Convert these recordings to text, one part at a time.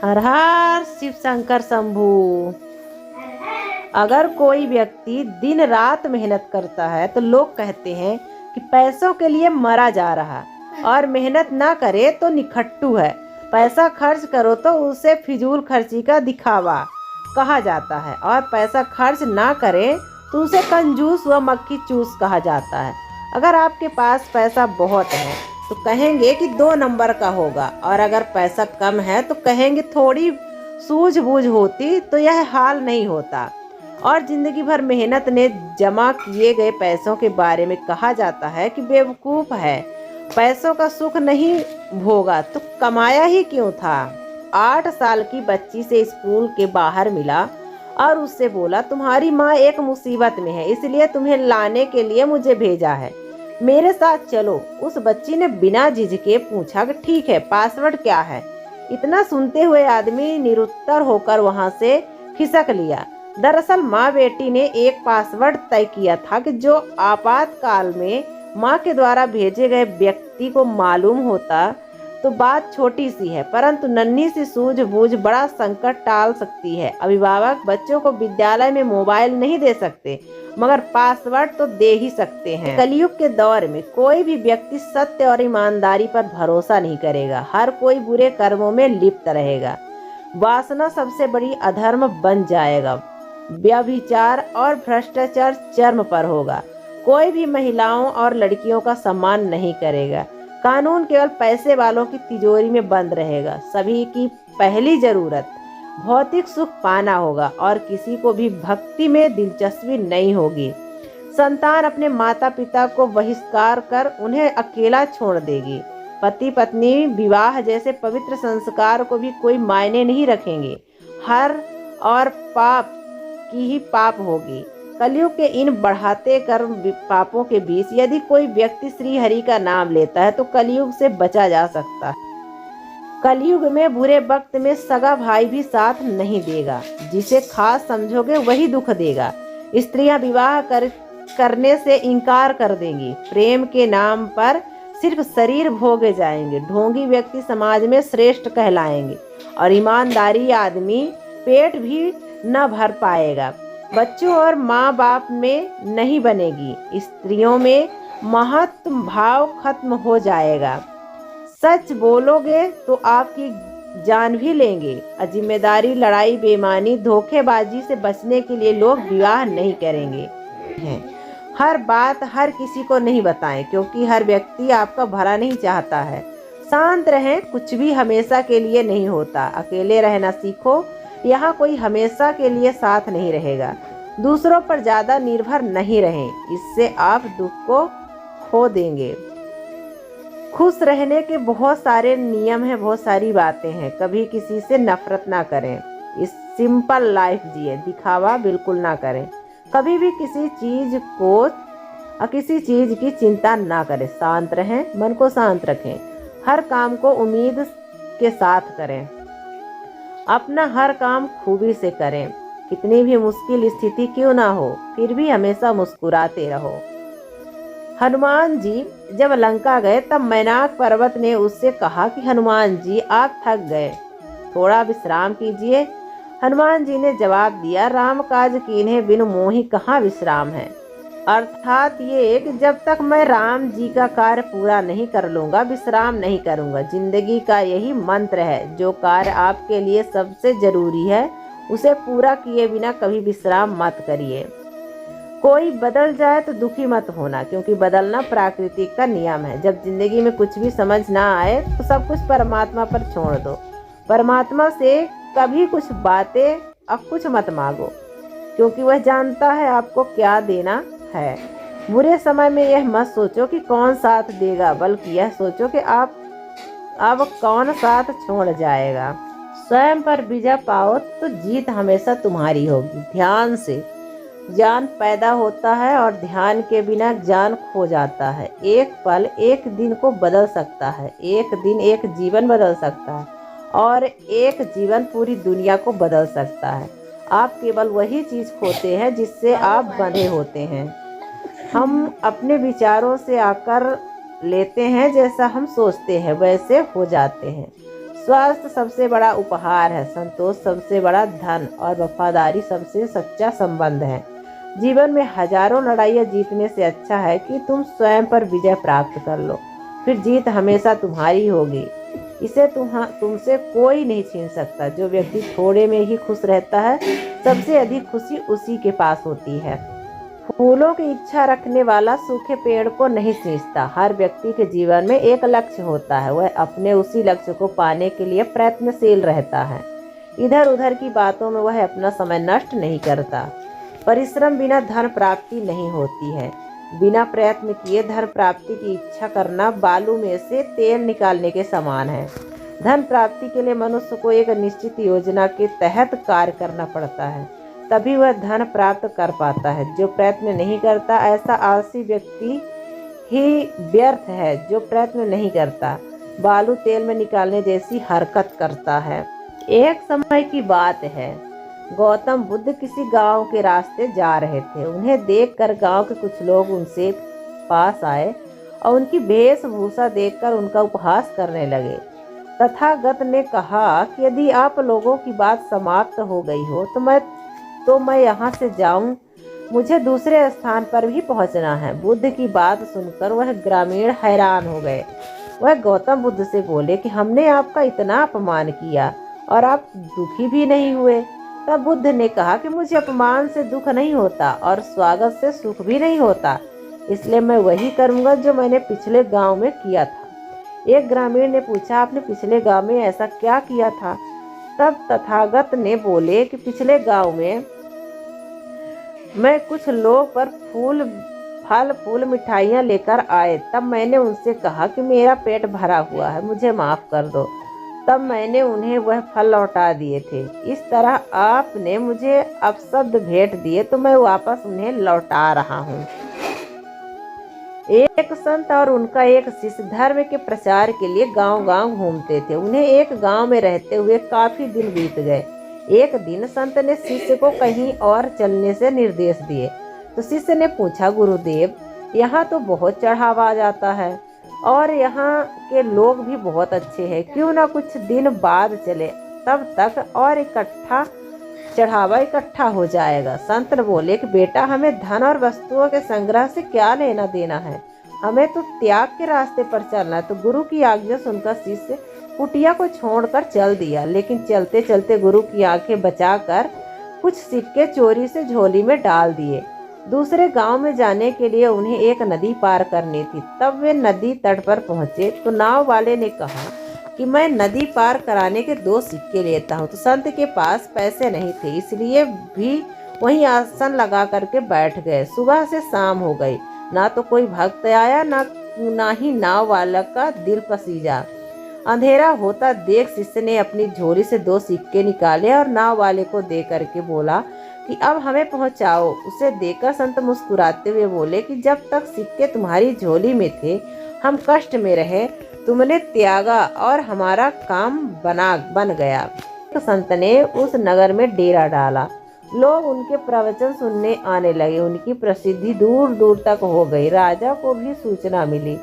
हर हर शिव शंकर शंभू। अगर कोई व्यक्ति दिन रात मेहनत करता है तो लोग कहते हैं कि पैसों के लिए मरा जा रहा, और मेहनत ना करे तो निखट्टू है। पैसा खर्च करो तो उसे फिजूल खर्ची का दिखावा कहा जाता है, और पैसा खर्च ना करे तो उसे कंजूस व मक्खी चूस कहा जाता है। अगर आपके पास पैसा बहुत है तो कहेंगे कि 2 नंबर का होगा, और अगर पैसा कम है तो कहेंगे थोड़ी सूझबूझ होती तो यह हाल नहीं होता। और जिंदगी भर मेहनत ने जमा किए गए पैसों के बारे में कहा जाता है कि बेवकूफ है, पैसों का सुख नहीं भोगा तो कमाया ही क्यों था। 8 साल की बच्ची से स्कूल के बाहर मिला और उससे बोला, तुम्हारी माँ एक मुसीबत में है, इसलिए तुम्हें लाने के लिए मुझे भेजा है, मेरे साथ चलो। उस बच्ची ने बिना झिझके पूछा कि ठीक है, पासवर्ड क्या है। इतना सुनते हुए आदमी निरुत्तर होकर वहां से खिसक लिया। दरअसल माँ बेटी ने एक पासवर्ड तय किया था कि जो आपातकाल में माँ के द्वारा भेजे गए व्यक्ति को मालूम होता तो बात छोटी सी है, परंतु नन्ही सी सूझबूझ बड़ा संकट टाल सकती है। अभिभावक बच्चों को विद्यालय में मोबाइल नहीं दे सकते, मगर पासवर्ड तो दे ही सकते हैं। कलयुग के दौर में कोई भी व्यक्ति सत्य और ईमानदारी पर भरोसा नहीं करेगा। हर कोई बुरे कर्मों में लिप्त रहेगा। वासना सबसे बड़ी अधर्म बन जाएगा। व्यभिचार और भ्रष्टाचार चरम पर होगा। कोई भी महिलाओं और लड़कियों का सम्मान नहीं करेगा। कानून केवल पैसे वालों की तिजोरी में बंद रहेगा। सभी की पहली जरूरत भौतिक सुख पाना होगा, और किसी को भी भक्ति में दिलचस्पी नहीं होगी। संतान अपने माता पिता को बहिष्कार कर उन्हें अकेला छोड़ देगी। पति पत्नी विवाह जैसे पवित्र संस्कार को भी कोई मायने नहीं रखेंगे। हर और पाप की ही पाप होगी। कलयुग के इन बढ़ाते कर्म पापों के बीच यदि कोई व्यक्ति श्री हरि का नाम लेता है तो कलयुग से बचा जा सकता है। कलयुग में बुरे वक्त में सगा भाई भी साथ नहीं देगा। जिसे खास समझोगे वही दुख देगा। स्त्रियां विवाह करने से इनकार कर देंगी। प्रेम के नाम पर सिर्फ शरीर भोगे जाएंगे। ढोंगी व्यक्ति समाज में श्रेष्ठ कहलाएंगे, और ईमानदारी आदमी पेट भी न भर पाएगा। बच्चों और माँ बाप में नहीं बनेगी। स्त्रियों में महत्व भाव खत्म हो जाएगा। सच बोलोगे तो आपकी जान भी लेंगे। अजिम्मेदारी, लड़ाई, बेईमानी, धोखेबाजी से बचने के लिए लोग विवाह नहीं करेंगे। हर बात हर किसी को नहीं बताएं, क्योंकि हर व्यक्ति आपका भला नहीं चाहता है। शांत रहें, कुछ भी हमेशा के लिए नहीं होता। अकेले रहना सीखो, यहाँ कोई हमेशा के लिए साथ नहीं रहेगा। दूसरों पर ज्यादा निर्भर नहीं रहें, इससे आप दुख को खो देंगे। खुश रहने के बहुत सारे नियम हैं, बहुत सारी बातें हैं। कभी किसी से नफरत ना करें। इस सिंपल लाइफ जिए, दिखावा बिल्कुल ना करें। कभी भी किसी चीज की चिंता ना करें। शांत रहें, मन को शांत रखें। हर काम को उम्मीद के साथ करें। अपना हर काम खूबी से करें। कितनी भी मुश्किल स्थिति क्यों ना हो, फिर भी हमेशा मुस्कुराते रहो। हनुमान जी जब लंका गए तब मैनाक पर्वत ने उससे कहा कि हनुमान जी आप थक गए, थोड़ा विश्राम कीजिए। हनुमान जी ने जवाब दिया, राम काज कीन्हे बिनु मोहि कहाँ विश्राम है। अर्थात ये कि जब तक मैं राम जी का कार्य पूरा नहीं कर लूँगा, विश्राम नहीं करूँगा। जिंदगी का यही मंत्र है। जो कार्य आपके लिए सबसे जरूरी है उसे पूरा किए बिना कभी विश्राम मत करिए। कोई बदल जाए तो दुखी मत होना, क्योंकि बदलना प्राकृतिक का नियम है। जब जिंदगी में कुछ भी समझ ना आए तो सब कुछ परमात्मा पर छोड़ दो। परमात्मा से कभी कुछ बातें अब कुछ मत मांगो, क्योंकि वह जानता है आपको क्या देना है। बुरे समय में यह मत सोचो कि कौन साथ देगा, बल्कि यह सोचो कि अब कौन साथ छोड़ जाएगा। स्वयं पर विजय पाओ तो जीत हमेशा तुम्हारी होगी। ध्यान से ज्ञान पैदा होता है, और ध्यान के बिना ज्ञान खो जाता है। एक पल एक दिन को बदल सकता है। एक दिन एक जीवन बदल सकता है, और एक जीवन पूरी दुनिया को बदल सकता है। आप केवल वही चीज़ खोते हैं जिससे आप बंधे होते हैं। हम अपने विचारों से आकर लेते हैं, जैसा हम सोचते हैं वैसे हो जाते हैं। स्वास्थ्य सबसे बड़ा उपहार है, संतोष सबसे बड़ा धन और वफादारी सबसे सच्चा संबंध है। जीवन में हजारों लड़ाइयाँ जीतने से अच्छा है कि तुम स्वयं पर विजय प्राप्त कर लो, फिर जीत हमेशा तुम्हारी होगी। इसे तुमसे कोई नहीं छीन सकता। जो व्यक्ति थोड़े में ही खुश रहता है, सबसे अधिक खुशी उसी के पास होती है। फूलों की इच्छा रखने वाला सूखे पेड़ को नहीं सींचता। हर व्यक्ति के जीवन में एक लक्ष्य होता है, वह अपने उसी लक्ष्य को पाने के लिए प्रयत्नशील रहता है। इधर उधर की बातों में वह अपना समय नष्ट नहीं करता। परिश्रम बिना धन प्राप्ति नहीं होती है। बिना प्रयत्न किए धन प्राप्ति की इच्छा करना बालू में से तेल निकालने के समान है। धन प्राप्ति के लिए मनुष्य को एक निश्चित योजना के तहत कार्य करना पड़ता है, तभी वह धन प्राप्त कर पाता है। जो प्रयत्न नहीं करता, ऐसा आलसी व्यक्ति ही व्यर्थ है। जो प्रयत्न नहीं करता, बालू तेल में निकालने जैसी हरकत करता है। एक समय की बात है, गौतम बुद्ध किसी गांव के रास्ते जा रहे थे। उन्हें देखकर गांव के कुछ लोग उनसे पास आए और उनकी वेशभूषा देखकर उनका उपहास करने लगे। तथागत ने कहा कि यदि आप लोगों की बात समाप्त हो गई हो तो मैं यहाँ से जाऊँ, मुझे दूसरे स्थान पर भी पहुँचना है। बुद्ध की बात सुनकर वह ग्रामीण हैरान हो गए। वह गौतम बुद्ध से बोले कि हमने आपका इतना अपमान किया और आप दुखी भी नहीं हुए। तब बुद्ध ने कहा कि मुझे अपमान से दुख नहीं होता और स्वागत से सुख भी नहीं होता, इसलिए मैं वही करूँगा जो मैंने पिछले गांव में किया था। एक ग्रामीण ने पूछा, आपने पिछले गांव में ऐसा क्या किया था? तब तथागत ने बोले कि पिछले गांव में मैं कुछ लोग पर फल फूल मिठाइयाँ लेकर आए। तब मैंने उनसे कहा कि मेरा पेट भरा हुआ है, मुझे माफ़ कर दो। तब मैंने उन्हें वह फल लौटा दिए थे। इस तरह आपने मुझे अपशब्द भेंट दिए तो मैं वापस उन्हें लौटा रहा हूँ। एक संत और उनका एक शिष्य धर्म के प्रचार के लिए गांव-गांव घूमते थे। उन्हें एक गांव में रहते हुए काफी दिन बीत गए। एक दिन संत ने शिष्य को कहीं और चलने से निर्देश दिए तो शिष्य ने पूछा, गुरुदेव, यहाँ तो बहुत चढ़ावा जाता है और यहाँ के लोग भी बहुत अच्छे हैं, क्यों ना कुछ दिन बाद चले, तब तक और चढ़ावा इकट्ठा हो जाएगा। संत ने बोले कि बेटा, हमें धन और वस्तुओं के संग्रह से क्या लेना देना है, हमें तो त्याग के रास्ते पर चलना है। तो गुरु की आज्ञा सुनकर शिष्य कुटिया को छोड़कर चल दिया, लेकिन चलते चलते गुरु की आंखें बचाकर कुछ सिक्के चोरी से झोली में डाल दिए। दूसरे गांव में जाने के लिए उन्हें एक नदी पार करनी थी। तब वे नदी तट पर पहुंचे तो नाव वाले ने कहा कि मैं नदी पार कराने के 2 सिक्के लेता हूं। तो संत के पास पैसे नहीं थे, इसलिए भी वहीं आसन लगा करके बैठ गए। सुबह से शाम हो गई, ना तो कोई भक्त आया ना ही नाव वाला का दिल पसीजा। अंधेरा होता देख शिष्य ने अपनी झोली से 2 सिक्के निकाले और नाव वाले को दे करके बोला कि अब हमें पहुंचाओ। उसे देखकर संत मुस्कुराते हुए बोले कि जब तक सिक्के तुम्हारी झोली में थे हम कष्ट में रहे, तुमने त्यागा और हमारा काम बन गया। तो संत ने उस नगर में डेरा डाला। लोग उनके प्रवचन सुनने आने लगे। उनकी प्रसिद्धि दूर दूर तक हो गई। राजा को भी सूचना मिली,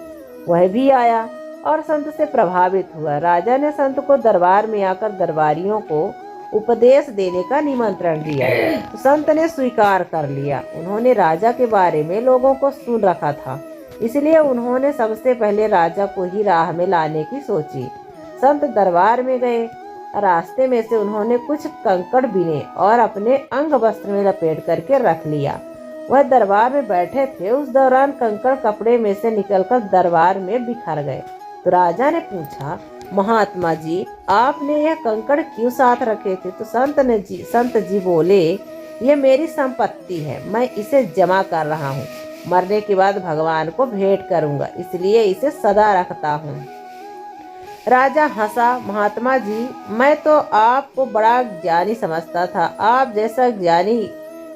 वह भी आया और संत से प्रभावित हुआ। राजा ने संत को दरबार में आकर दरबारियों को उपदेश देने का निमंत्रण दिया। तो संत ने स्वीकार कर लिया। उन्होंने राजा के बारे में लोगों को सुन रखा था, इसलिए उन्होंने सबसे पहले राजा को ही राह में लाने की सोची। संत दरबार में गए। रास्ते में से उन्होंने कुछ कंकड़ बीने और अपने अंग वस्त्र में लपेट करके रख लिया। वह दरबार में बैठे थे, उस दौरान कंकड़ कपड़े में से निकलकर दरबार में बिखर गए। तो राजा ने पूछा, महात्मा जी, आपने यह कंकड़ क्यों साथ रखे थे? तो संत जी बोले, ये मेरी संपत्ति है, मैं इसे जमा कर रहा हूँ। मरने के बाद भगवान को भेंट करूंगा, इसलिए इसे सदा रखता हूँ। राजा हंसा। महात्मा जी, मैं तो आपको बड़ा ज्ञानी समझता था। आप जैसा ज्ञानी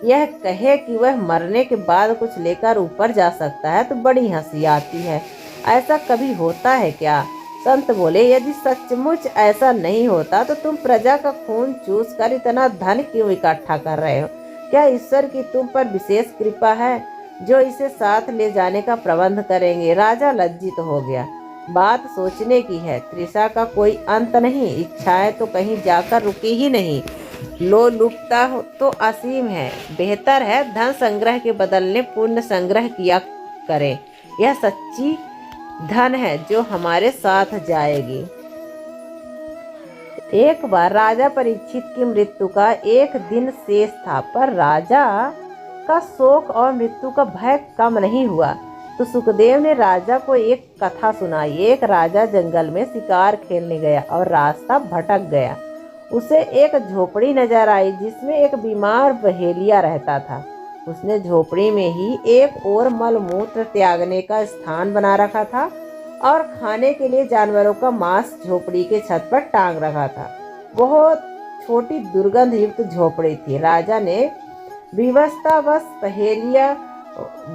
यह कहे कि वह मरने के बाद कुछ लेकर ऊपर जा सकता है तो बड़ी हंसी आती है। ऐसा कभी होता है क्या? संत बोले, यदि सचमुच ऐसा नहीं होता तो तुम प्रजा का खून चूस कर इतना धन क्यों इकट्ठा कर रहे हो? क्या ईश्वर की तुम पर विशेष कृपा है जो इसे साथ ले जाने का प्रबंध करेंगे? राजा लज्जित हो गया। बात सोचने की है। तृषा का कोई अंत नहीं, इच्छाएं तो कहीं जाकर रुकी ही नहीं। लोलुपता तो असीम है। बेहतर है धन संग्रह के बदले पुण्य संग्रह किया करें। यह सच्ची धन है जो हमारे साथ जाएगी। एक बार राजा परीक्षित की मृत्यु का एक दिन शेष था, पर राजा का शोक और मृत्यु का भय कम नहीं हुआ। तो सुखदेव ने राजा को एक कथा सुनाई। एक राजा जंगल में शिकार खेलने गया और रास्ता भटक गया। उसे एक झोपड़ी नजर आई जिसमें एक बीमार बहेलिया रहता था। उसने झोपड़ी में ही एक और मलमूत्र त्यागने का स्थान बना रखा था और खाने के लिए जानवरों का मांस झोपड़ी के छत पर टांग रखा था। बहुत छोटी दुर्गंध युक्त झोपड़ी थी। राजा ने विवशतावश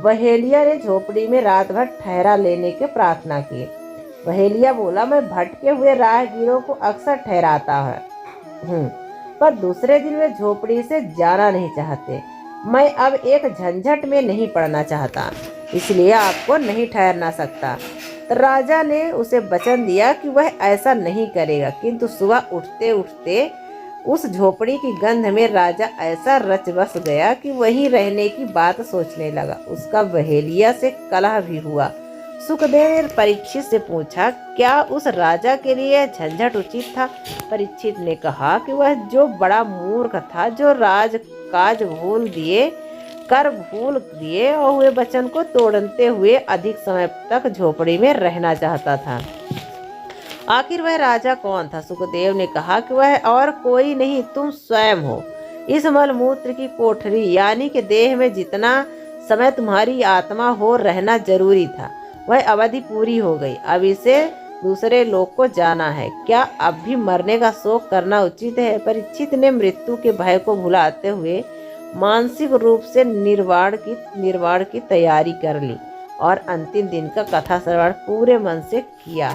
बहेलिया ने झोपड़ी में रात भर ठहरा लेने की प्रार्थना की। बहेलिया बोला, मैं भटके हुए राहगीरों को अक्सर ठहराता हूँ, पर दूसरे दिन वे झोपड़ी से जाना नहीं चाहते। मैं अब एक झंझट में नहीं पड़ना चाहता, इसलिए आपको नहीं ठहरना सकता। राजा ने उसे वचन दिया कि वह ऐसा नहीं करेगा, किंतु सुबह उठते उठते उस झोपड़ी की गंध में राजा ऐसा रच बस गया कि वहीं रहने की बात सोचने लगा। उसका बहेलिया से कलह भी हुआ। सुखदेव ने परीक्षित से पूछा, क्या उस राजा के लिए झंझट उचित था? परीक्षित ने कहा कि वह जो बड़ा मूर्ख था, जो राजकाज भूल दिए और हुए वचन को तोड़ते हुए अधिक समय तक झोपड़ी में रहना चाहता था। आखिर वह राजा कौन था? सुखदेव ने कहा कि वह और कोई नहीं, तुम स्वयं हो। इस मलमूत्र की कोठरी यानी कि देह में जितना समय तुम्हारी आत्मा हो रहना जरूरी था, वह अवधि पूरी हो गई। अब इसे दूसरे लोग को जाना है। क्या अब भी मरने का शोक करना उचित है? परीक्षित ने मृत्यु के भय को भुलाते हुए मानसिक रूप से निर्वाण की तैयारी कर ली और अंतिम दिन का कथा श्रवण पूरे मन से किया।